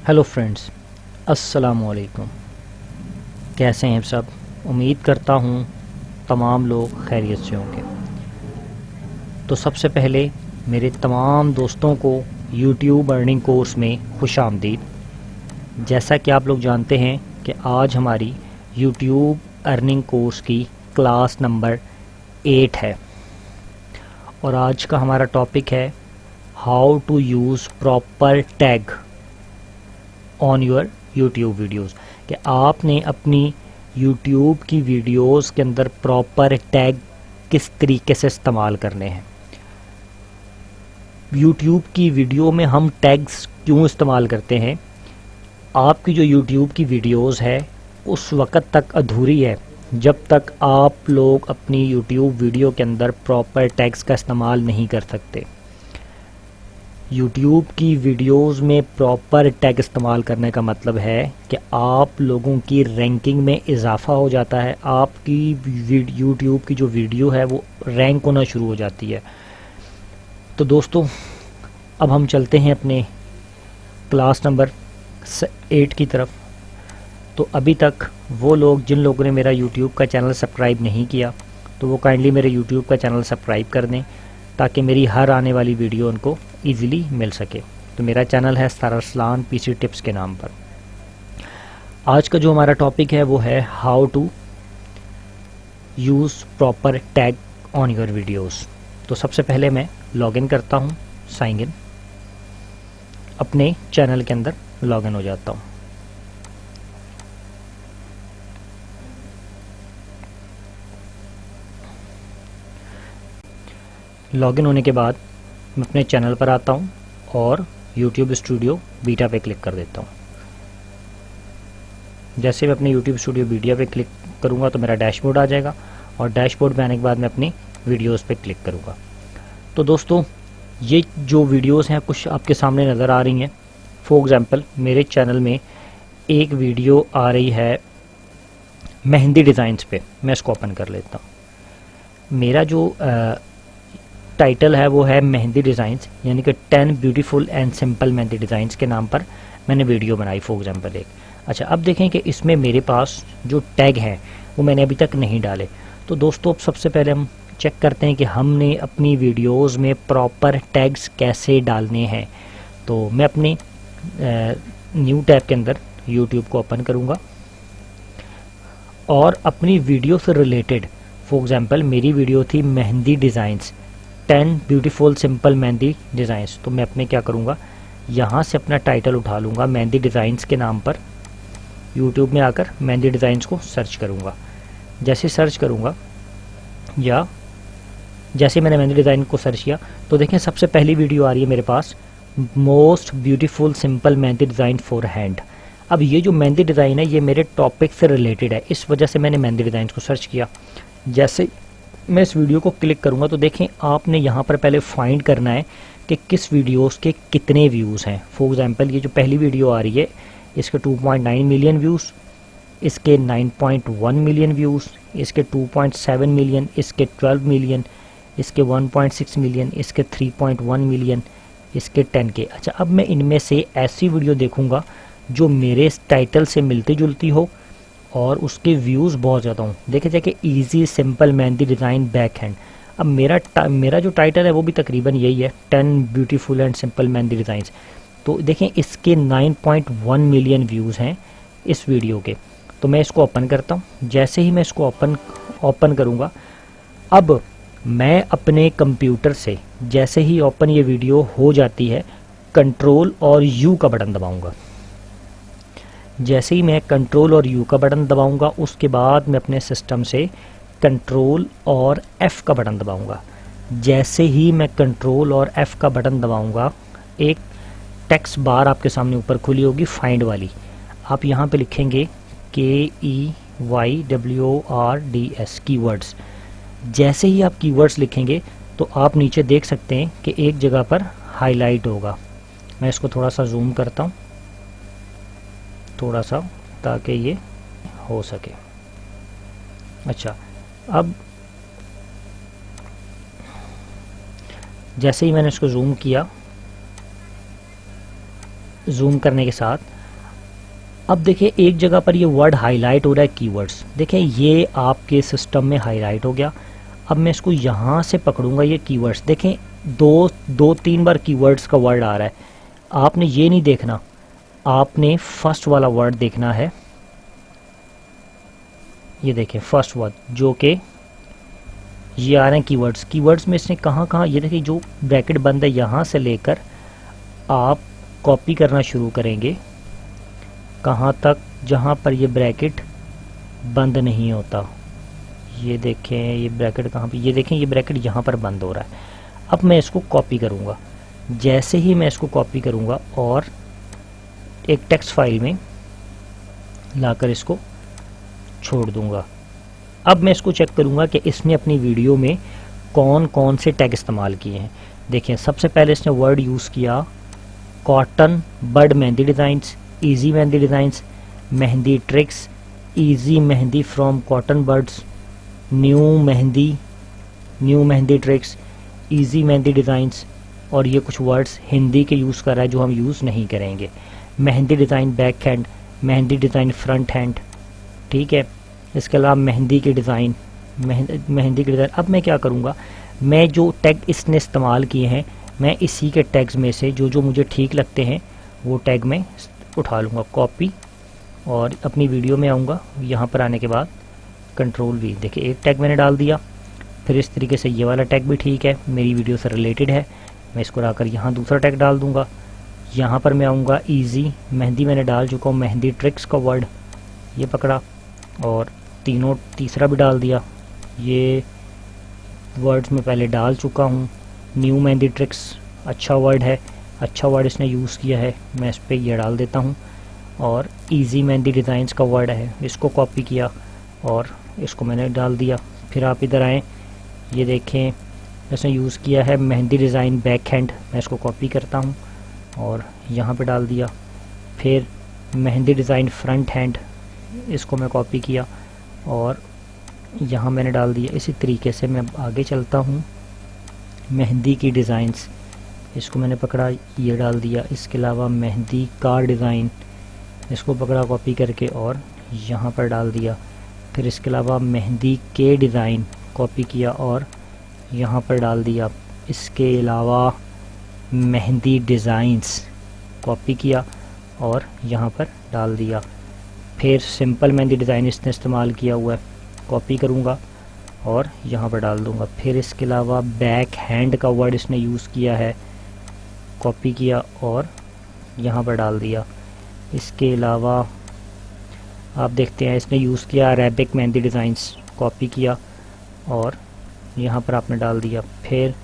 Hello friends, अस्सलाम वालेकुम। कैसे हैं सब? उम्मीद करता हूँ तमाम लोग खैरियत से होंगे। तो सबसे पहले मेरे तमाम दोस्तों को यूट्यूब अर्निंग कोर्स में खुश आमदीद। जैसा कि आप लोग जानते हैं कि आज हमारी यूट्यूब अर्निंग कोर्स की क्लास नंबर 8 है और आज का हमारा टॉपिक है how to use proper tag on your YouTube videos. कि आपने अपनी यूट्यूब की वीडियोस के अंदर प्रॉपर टैग किस तरीके से इस्तेमाल करने हैं। यूट्यूब की वीडियो में हम टैग्स क्यों इस्तेमाल करते हैं? आपकी जो यूट्यूब की वीडियोस है उस वक़्त तक अधूरी है जब तक आप लोग अपनी यूट्यूब वीडियो के अंदर प्रॉपर टैग्स का इस्तेमाल नहीं कर सकते। यूट्यूब की वीडियोस में प्रॉपर टैग इस्तेमाल करने का मतलब है कि आप लोगों की रैंकिंग में इजाफा हो जाता है। आपकी यूट्यूब की जो वीडियो है वो रैंक होना शुरू हो जाती है। तो दोस्तों, अब हम चलते हैं अपने क्लास नंबर 8 की तरफ। तो अभी तक वो लोग जिन लोगों ने मेरा यूट्यूब का चैनल सब्सक्राइब नहीं किया तो वो काइंडली मेरे यूट्यूब का चैनल सब्सक्राइब कर दें ताकि मेरी हर आने वाली वीडियो उनको इजीली मिल सके। तो मेरा चैनल है सर अरसलान पीसी टिप्स के नाम पर। आज का जो हमारा टॉपिक है वो है how to use proper tag on your videos. तो सबसे पहले मैं लॉगिन करता हूँ, साइन इन, अपने चैनल के अंदर लॉगिन हो जाता हूँ। लॉगिन होने के बाद मैं अपने चैनल पर आता हूँ और YouTube स्टूडियो बीटा पे क्लिक कर देता हूँ। जैसे मैं अपने YouTube स्टूडियो बीटा पे क्लिक करूँगा तो मेरा डैशबोर्ड आ जाएगा और डैशबोर्ड में आने के बाद मैं अपनी वीडियोस पे क्लिक करूँगा। तो दोस्तों, ये जो वीडियोस हैं कुछ आपके सामने नज़र आ रही हैं। फॉर एग्ज़ाम्पल मेरे चैनल में एक वीडियो आ रही है मेहंदी डिज़ाइंस पे। मैं इसको ओपन कर लेता हूँ। मेरा जो टाइटल है वो है मेहंदी डिज़ाइंस, यानी कि 10 beautiful and simple mehndi designs के नाम पर मैंने वीडियो बनाई फॉर एग्जांपल एक। अच्छा, अब देखें कि इसमें मेरे पास जो टैग हैं वो मैंने अभी तक नहीं डाले। तो दोस्तों, अब सबसे पहले हम चेक करते हैं कि हमने अपनी वीडियोस में प्रॉपर टैग्स कैसे डालने हैं। तो मैं अपने न्यू टैब के अंदर यूट्यूब को ओपन करूँगा और अपनी वीडियो से रिलेटेड, फॉर एग्ज़ाम्पल मेरी वीडियो थी mehndi designs, 10 beautiful simple mehndi designs. तो मैं अपने क्या करूँगा, यहाँ से अपना टाइटल उठा लूँगा मेहंदी डिज़ाइंस के नाम पर। यूट्यूब में आकर मेहंदी डिज़ाइंस को सर्च करूँगा। जैसे सर्च करूँगा या जैसे मैंने मेहंदी डिज़ाइन को सर्च किया तो देखें सबसे पहली वीडियो आ रही है मेरे पास, most beautiful simple mehndi design for hand. अब ये जो मेहंदी डिज़ाइन है ये मेरे टॉपिक से रिलेटेड है, इस वजह से मैंने मेहंदी डिज़ाइन को सर्च किया। जैसे मैं इस वीडियो को क्लिक करूंगा तो देखें आपने यहाँ पर पहले फाइंड करना है कि किस वीडियोस के कितने व्यूज़ हैं। फॉर एग्जांपल ये जो पहली वीडियो आ रही है इसके 2.9 मिलियन व्यूज़, इसके 9.1 मिलियन व्यूज़, इसके 2.7 मिलियन, इसके 12 मिलियन, इसके 1.6 मिलियन, इसके 3.1 मिलियन, इसके 10K। अच्छा, अब मैं इनमें से ऐसी वीडियो देखूँगा जो मेरे टाइटल से मिलती जुलती हो और उसके व्यूज़ बहुत ज़्यादा हूँ। देखे जाए कि easy simple mehndi design back hand. अब मेरा जो टाइटल है वो भी तकरीबन यही है, 10 beautiful and simple mehndi designs. तो देखें इसके 9.1 मिलियन व्यूज़ हैं इस वीडियो के। तो मैं इसको ओपन करता हूँ। जैसे ही मैं इसको ओपन करूँगा, अब मैं अपने कंप्यूटर से जैसे ही ओपन ये वीडियो हो जाती है कंट्रोल और यू का बटन दबाऊँगा। जैसे ही मैं कंट्रोल और यू का बटन दबाऊंगा उसके बाद मैं अपने सिस्टम से कंट्रोल और एफ़ का बटन दबाऊंगा। जैसे ही मैं कंट्रोल और एफ़ का बटन दबाऊंगा एक टेक्स्ट बार आपके सामने ऊपर खुली होगी, फाइंड वाली। आप यहाँ पे लिखेंगे KEYWORDS कीवर्ड्स। जैसे ही आप कीवर्ड्स लिखेंगे तो आप नीचे देख सकते हैं कि एक जगह पर हाईलाइट होगा। मैं इसको थोड़ा सा जूम करता हूँ थोड़ा सा ताकि ये हो सके। अच्छा, अब जैसे ही मैंने इसको जूम किया जूम करने के साथ अब देखिए एक जगह पर ये वर्ड हाईलाइट हो रहा है, कीवर्ड्स। देखें ये आपके सिस्टम में हाईलाइट हो गया। अब मैं इसको यहाँ से पकड़ूंगा, ये कीवर्ड्स देखें, दो तीन बार कीवर्ड्स का वर्ड आ रहा है। आपने ये नहीं देखना, आपने फर्स्ट वाला वर्ड देखना है। ये देखें फर्स्ट वर्ड जो कि ये आ रहे हैं कीवर्ड्स। कीवर्ड्स में इसने कहाँ कहाँ, ये देखिए जो ब्रैकेट बंद है यहाँ से लेकर आप कॉपी करना शुरू करेंगे कहाँ तक, जहाँ पर ये ब्रैकेट बंद नहीं होता। ये देखें ये ब्रैकेट कहाँ पे, ये देखें ये ब्रैकेट यहाँ पर बंद हो रहा है। अब मैं इसको कॉपी करूँगा। जैसे ही मैं इसको कॉपी करूँगा और एक टेक्स्ट फाइल में लाकर इसको छोड़ दूँगा। अब मैं इसको चेक करूँगा कि इसने अपनी वीडियो में कौन कौन से टैग इस्तेमाल किए हैं। देखिए सबसे पहले इसने वर्ड यूज़ किया cotton bird mehndi designs, easy mehndi designs, mehndi tricks, easy mehndi from cotton birds, new mehndi tricks, easy mehndi designs, और ये कुछ वर्ड्स हिंदी के यूज़ कर रहा है जो हम यूज़ नहीं करेंगे। Mehndi design back hand, mehndi design front hand, ठीक है। इसके अलावा मेहंदी की डिज़ाइन, मेहंदी की डिज़ाइन। अब मैं क्या करूँगा, मैं जो टैग इसने इस्तेमाल किए हैं मैं इसी के टैग्स में से जो जो मुझे ठीक लगते हैं वो टैग मैं उठा लूँगा कॉपी, और अपनी वीडियो में आऊँगा। यहाँ पर आने के बाद कंट्रोल V, देखिए एक टैग मैंने डाल दिया। फिर इस तरीके से ये वाला टैग भी ठीक है, मेरी वीडियो से रिलेटेड है, मैं इसको लाकर यहाँ दूसरा टैग डाल दूँगा। यहाँ पर मैं आऊँगा इजी मेहंदी मैंने डाल चुका हूँ, मेहंदी ट्रिक्स का वर्ड ये पकड़ा और तीसरा भी डाल दिया। ये वर्ड्स में पहले डाल चुका हूँ। न्यू मेहंदी ट्रिक्स अच्छा वर्ड है, अच्छा वर्ड इसने यूज़ किया है, मैं इस पर यह डाल देता हूँ। और इजी मेहंदी डिज़ाइंस का वर्ड है, इसको कॉपी किया और इसको मैंने डाल दिया। फिर आप इधर आएँ, ये देखें इसने यूज़ किया है मेहंदी डिज़ाइन बैक हैंड, मैं इसको कॉपी करता हूँ और यहाँ पे डाल दिया। फिर मेहंदी डिज़ाइन फ्रंट हैंड, इसको मैं कॉपी किया और यहाँ मैंने डाल दिया। इसी तरीके से मैं आगे चलता हूँ। मेहंदी की डिज़ाइंस, इसको मैंने पकड़ा ये डाल दिया। इसके अलावा मेहंदी का डिज़ाइन, इसको पकड़ा कॉपी करके और यहाँ पर डाल दिया। फिर इसके अलावा मेहंदी के डिज़ाइन कॉपी किया और यहाँ पर डाल दिया। इसके अलावा मेहंदी डिज़ाइंस कॉपी किया और यहाँ पर डाल दिया। फिर सिंपल मेहंदी डिज़ाइन इसने इस्तेमाल किया हुआ है, कॉपी करूँगा और यहाँ पर डाल दूँगा। फिर इसके अलावा बैक हैंड का वर्ड इसने यूज़ किया है, कॉपी किया और यहाँ पर डाल दिया। इसके अलावा आप देखते हैं इसने यूज़ किया अरेबिक मेहंदी डिज़ाइंस, कॉपी किया और यहाँ पर आपने डाल दिया। फिर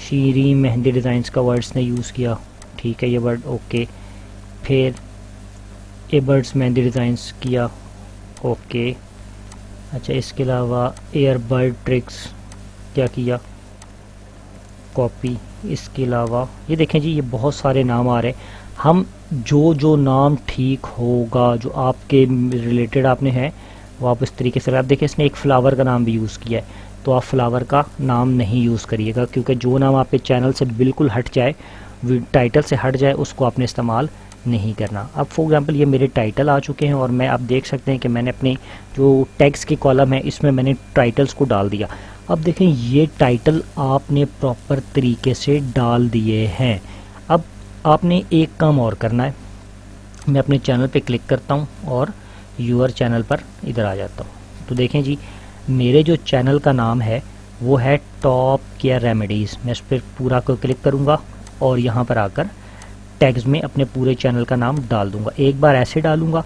शीरी मेहंदी डिज़ाइंस का वर्ड्स ने यूज़ किया, ठीक है ये वर्ड ओके। फिर एबर्ड्स मेहंदी डिज़ाइंस किया, ओके। अच्छा इसके अलावा एयरबर्ड ट्रिक्स क्या किया, कॉपी। इसके अलावा ये देखें जी ये बहुत सारे नाम आ रहे हैं। हम जो जो नाम ठीक होगा जो आपके रिलेटेड आपने है वो आप इस तरीके से, आप देखिए इसने एक फ्लावर का नाम भी यूज़ किया है, तो आप फ्लावर का नाम नहीं यूज़ करिएगा क्योंकि जो नाम आपके चैनल से बिल्कुल हट जाए, टाइटल से हट जाए, उसको आपने इस्तेमाल नहीं करना। अब फॉर एग्जांपल ये मेरे टाइटल आ चुके हैं और मैं आप देख सकते हैं कि मैंने अपने जो टैग्स के कॉलम है इसमें मैंने टाइटल्स को डाल दिया। अब देखें ये टाइटल आपने प्रॉपर तरीके से डाल दिए हैं। अब आपने एक काम और करना है, मैं अपने चैनल पे क्लिक करता हूँ और यूअर चैनल पर इधर आ जाता हूँ। तो देखें जी मेरे जो चैनल का नाम है वो है टॉप केयर रेमेडीज़। मैं इस पर पूरा को क्लिक करूँगा और यहाँ पर आकर टैग्स में अपने पूरे चैनल का नाम डाल दूँगा। एक बार ऐसे डालूँगा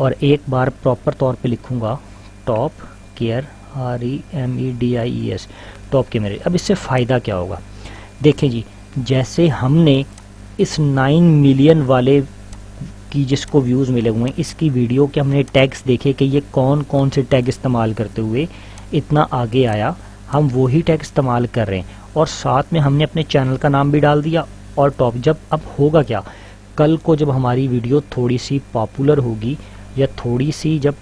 और एक बार प्रॉपर तौर पे लिखूँगा top care REMEDIES, top care मेरे। अब इससे फ़ायदा क्या होगा, देखें जी जैसे हमने इस 9 मिलियन वाले की जिसको व्यूज़ मिले हुए हैं इसकी वीडियो के हमने टैग्स देखे कि ये कौन कौन से टैग इस्तेमाल करते हुए इतना आगे आया, हम वही टैग इस्तेमाल कर रहे हैं और साथ में हमने अपने चैनल का नाम भी डाल दिया और टॉप। जब अब होगा क्या, कल को जब हमारी वीडियो थोड़ी सी पॉपुलर होगी या थोड़ी सी जब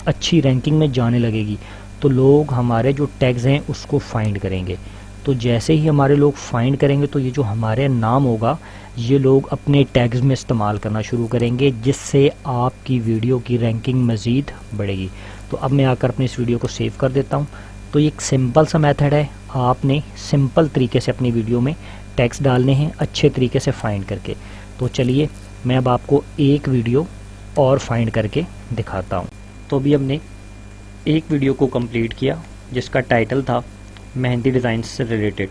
अच्छी रैंकिंग में जाने लगेगी तो लोग हमारे जो टैग्स हैं उसको फाइंड करेंगे। तो जैसे ही हमारे लोग फाइंड करेंगे तो ये जो हमारे नाम होगा ये लोग अपने टैग्स में इस्तेमाल करना शुरू करेंगे, जिससे आपकी वीडियो की रैंकिंग मज़ीद बढ़ेगी। तो अब मैं आकर अपनी इस वीडियो को सेव कर देता हूँ। तो ये एक सिंपल सा मेथड है, आपने सिंपल तरीके से अपनी वीडियो में टैग्स डालने हैं अच्छे तरीके से फाइंड करके। तो चलिए मैं अब आपको एक वीडियो और फाइंड करके दिखाता हूँ। तो अभी हमने एक वीडियो को कंप्लीट किया जिसका टाइटल था मेहंदी डिज़ाइन से रिलेटेड।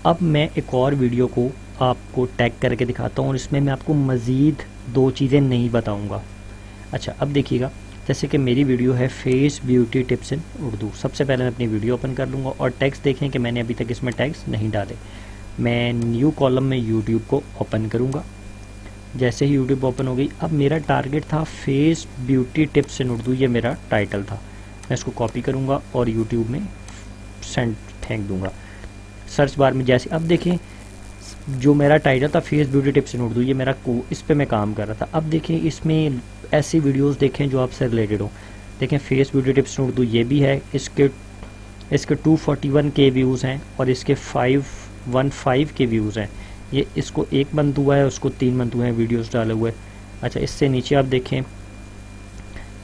अब मैं एक और वीडियो को आपको टैग करके दिखाता हूँ और इसमें मैं आपको मज़ीद 2 चीज़ें नहीं बताऊँगा। अच्छा, अब देखिएगा, जैसे कि मेरी वीडियो है फेस ब्यूटी टिप्स इन उर्दू। सबसे पहले मैं अपनी वीडियो ओपन कर लूँगा और टैग्स देखें कि मैंने अभी तक इसमें टैग्स नहीं डाले। मैं न्यू कॉलम में यूट्यूब को ओपन करूँगा। जैसे ही यूट्यूब ओपन हो गई, अब मेरा टारगेट था फेस ब्यूटी टिप्स इन उर्दू, ये मेरा टाइटल था। मैं इसको कॉपी करूँगा और यूट्यूब में सेंड फेंक दूँगा सर्च बार में। जैसे अब देखें, जो मेरा टाइटल था फेस ब्यूटी टिप्स इन उर्दू, ये मेरा इस पे मैं काम कर रहा था। अब देखें इसमें ऐसी वीडियोस देखें जो आपसे रिलेटेड हो। देखें फेस ब्यूटी टिप्स इन उर्दू ये भी है, इसके 241 के व्यूज़ हैं और इसके 515 के व्यूज़ हैं। ये इसको 1 मंथ हुआ है, उसको 3 मंथ हुए हैं वीडियोस डाले हुए। अच्छा, इससे नीचे आप देखें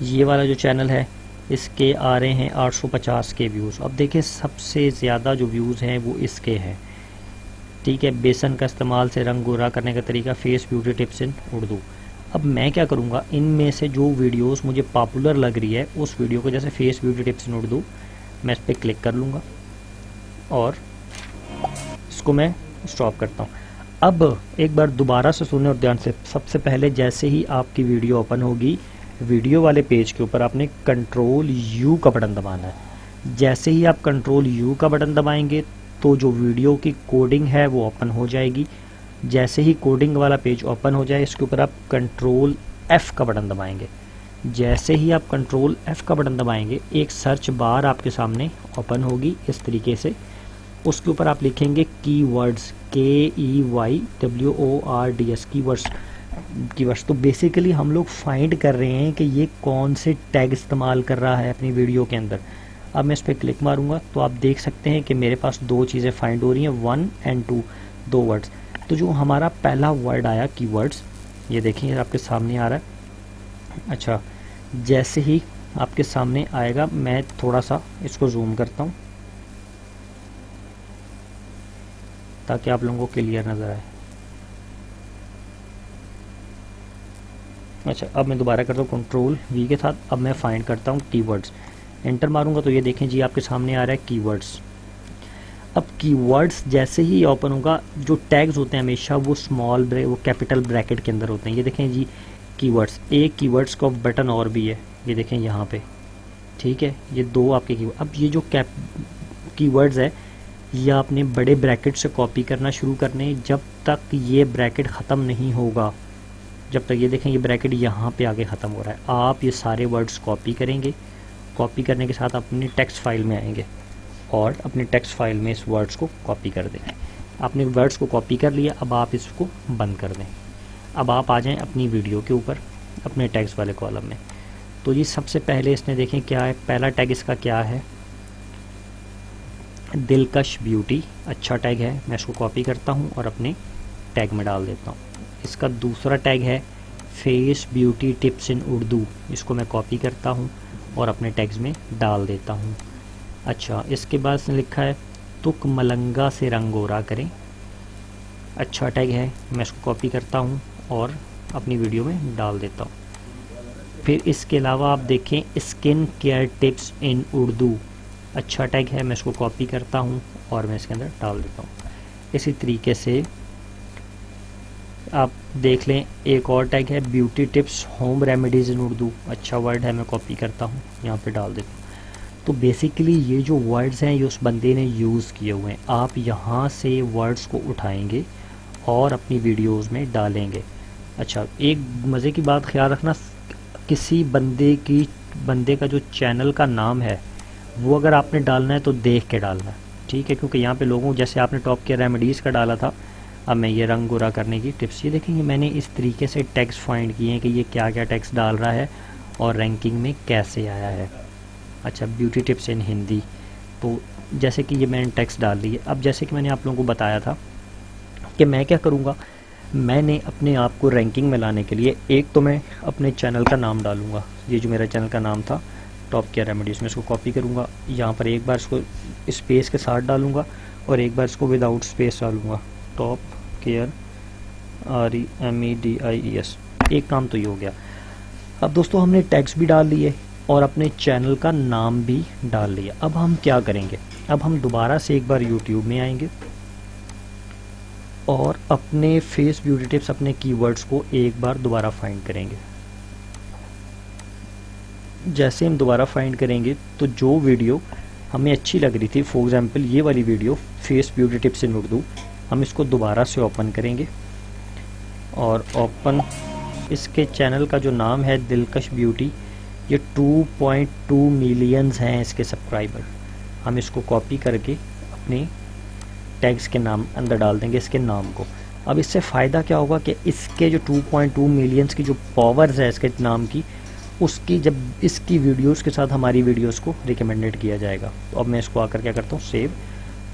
ये वाला जो चैनल है इसके आ रहे हैं 850 के व्यूज़। अब देखें सबसे ज़्यादा जो व्यूज़ हैं वो इसके हैं। ठीक है, बेसन का इस्तेमाल से रंग गोरा करने का तरीका, फेस ब्यूटी टिप्स इन उर्दू। अब मैं क्या करूँगा, इनमें से जो वीडियोस मुझे पॉपुलर लग रही है उस वीडियो को, जैसे फेस ब्यूटी टिप्स इन उर्दू, मैं इस पर क्लिक कर लूँगा और इसको मैं स्टॉप करता हूँ। अब एक बार दोबारा से सुने और ध्यान से। सबसे पहले जैसे ही आपकी वीडियो ओपन होगी, वीडियो वाले पेज के ऊपर आपने कंट्रोल यू का बटन दबाना है। जैसे ही आप कंट्रोल यू का बटन दबाएंगे तो जो वीडियो की कोडिंग है वो ओपन हो जाएगी। जैसे ही कोडिंग वाला पेज ओपन हो जाए, इसके ऊपर आप कंट्रोल एफ़ का बटन दबाएंगे। जैसे ही आप कंट्रोल एफ़ का बटन दबाएंगे, एक सर्च बार आपके सामने ओपन होगी इस तरीके से। उसके ऊपर आप लिखेंगे कीवर्ड्स, KEYWORDS, कीवर्ड्स। तो बेसिकली हम लोग फाइंड कर रहे हैं कि ये कौन से टैग इस्तेमाल कर रहा है अपनी वीडियो के अंदर। अब मैं इस पर क्लिक मारूंगा तो आप देख सकते हैं कि मेरे पास 2 चीज़ें फाइंड हो रही हैं, 1 और 2, 2 वर्ड्स। तो जो हमारा पहला वर्ड आया कीवर्ड्स, ये देखिए आपके सामने आ रहा है। अच्छा, जैसे ही आपके सामने आएगा, मैं थोड़ा सा इसको जूम करता हूँ ताकि आप लोगों को क्लियर नज़र आए। अच्छा, अब मैं दोबारा करता हूँ कंट्रोल वी के साथ। अब मैं फाइंड करता हूँ कीवर्ड्स, एंटर मारूंगा तो ये देखें जी आपके सामने आ रहा है कीवर्ड्स। अब कीवर्ड्स जैसे ही ओपन होगा, जो टैग्स होते हैं हमेशा वो वो कैपिटल ब्रैकेट के अंदर होते हैं। ये देखें जी कीवर्ड्स, एक कीवर्ड्स का बटन और भी है, ये देखें यहाँ पे। ठीक है, ये 2 आपके कीवर्ड। अब ये जो कीवर्ड्स है ये आपने बड़े ब्रैकेट से कॉपी करना शुरू करने, जब तक ये ब्रैकेट ख़त्म नहीं होगा, जब तक ये देखें ये ब्रैकेट यहाँ पे आगे ख़त्म हो रहा है। आप ये सारे वर्ड्स कॉपी करेंगे। कॉपी करने के साथ अपनी टेक्स्ट फाइल में आएंगे और अपनी टेक्स्ट फाइल में इस वर्ड्स को कॉपी कर दें। आपने वर्ड्स को कॉपी कर लिया, अब आप इसको बंद कर दें। अब आप आ जाएं अपनी वीडियो के ऊपर, अपने टैग्स वाले कॉलम में। तो ये सबसे पहले इसने देखें क्या है, पहला टैग इसका क्या है, दिलकश ब्यूटी। अच्छा टैग है, मैं इसको कॉपी करता हूँ और अपने टैग में डाल देता हूँ। इसका दूसरा टैग है फेस ब्यूटी टिप्स इन उर्दू, इसको मैं कॉपी करता हूँ और अपने टैग्स में डाल देता हूँ। अच्छा, इसके बाद इसने लिखा है तुक मलंगा से रंग गोरा करें। अच्छा टैग है, मैं इसको कॉपी करता हूँ और अपनी वीडियो में डाल देता हूँ। फिर इसके अलावा आप देखें स्किन केयर टिप्स इन उर्दू, अच्छा टैग है, मैं इसको कॉपी करता हूँ और मैं इसके अंदर डाल देता हूँ। इसी तरीके से आप देख लें, एक और टैग है ब्यूटी टिप्स होम रेमेडीज़ इन उर्दू, अच्छा वर्ड है, मैं कॉपी करता हूँ, यहाँ पे डाल देता हूँ। तो बेसिकली ये जो वर्ड्स हैं ये उस बंदे ने यूज़ किए हुए हैं। आप यहाँ से वर्ड्स को उठाएंगे और अपनी वीडियोस में डालेंगे। अच्छा, एक मज़े की बात ख्याल रखना, किसी बंदे का जो चैनल का नाम है वो अगर आपने डालना है तो देख के डालना है, ठीक है, क्योंकि यहाँ पे लोगों, जैसे आपने टॉप केयर रेमेडीज़ का डाला था, अब मैं ये रंग गोरा करने की टिप्स, ये देखेंगे मैंने इस तरीके से टैग्स फाइंड किए हैं कि ये क्या क्या टैग्स डाल रहा है और रैंकिंग में कैसे आया है। अच्छा, ब्यूटी टिप्स इन हिंदी, तो जैसे कि ये मैंने टैग्स डाल ली है। अब जैसे कि मैंने आप लोगों को बताया था कि मैं क्या करूँगा, मैंने अपने आप को रैंकिंग में लाने के लिए एक तो मैं अपने चैनल का नाम डालूंगा, ये जो मेरा चैनल का नाम था टॉप केयर रेमेडीज़, में इसको कॉपी करूँगा, यहाँ पर एक बार इसको स्पेस के साथ डालूँगा और एक बार इसको विदाउट स्पेस डालूँगा, टॉप केयर REMEDIES। एक काम तो ये हो गया। अब दोस्तों हमने टैग्स भी डाल लिए और अपने चैनल का नाम भी डाल लिया। अब हम क्या करेंगे, अब हम दोबारा से एक बार यूट्यूब में आएंगे और अपने फेस ब्यूटी टिप्स, अपने कीवर्ड्स को एक बार दोबारा फाइंड करेंगे। जैसे हम दोबारा फाइंड करेंगे तो जो वीडियो हमें अच्छी लग रही थी, फॉर एग्जांपल ये वाली वीडियो फेस ब्यूटी टिप्स इन उर्दू, हम इसको दोबारा से ओपन करेंगे और ओपन इसके चैनल का जो नाम है दिलकश ब्यूटी, ये 2.2 मिलियंस हैं इसके सब्सक्राइबर। हम इसको कॉपी करके अपने टैग्स के नाम अंदर डाल देंगे, इसके नाम को। अब इससे फ़ायदा क्या होगा कि इसके जो 2.2 मिलियंस की जो पावर्स है इसके नाम की, उसकी जब इसकी वीडियोस के साथ हमारी वीडियोस को रिकमेंडेड किया जाएगा। तो अब मैं इसको आकर क्या करता हूँ, सेव।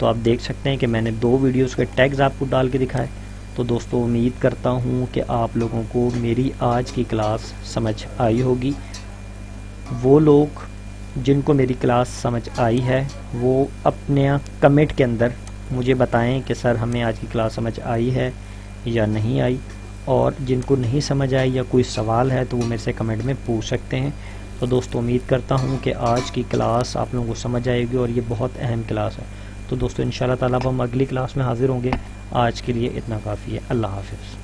तो आप देख सकते हैं कि मैंने 2 वीडियोस के टैग्स आपको डाल के दिखाए। तो दोस्तों उम्मीद करता हूँ कि आप लोगों को मेरी आज की क्लास समझ आई होगी। वो लोग जिनको मेरी क्लास समझ आई है वो अपने कमेंट के अंदर मुझे बताएं कि सर हमें आज की क्लास समझ आई है या नहीं आई, और जिनको नहीं समझ आई या कोई सवाल है तो वो मेरे से कमेंट में पूछ सकते हैं। तो दोस्तों उम्मीद करता हूँ कि आज की क्लास आप लोगों को समझ आएगी और ये बहुत अहम क्लास है। तो दोस्तों इंशाल्लाह ताला हम अगली क्लास में हाज़िर होंगे। आज के लिए इतना काफ़ी है। अल्लाह हाफ़िज़।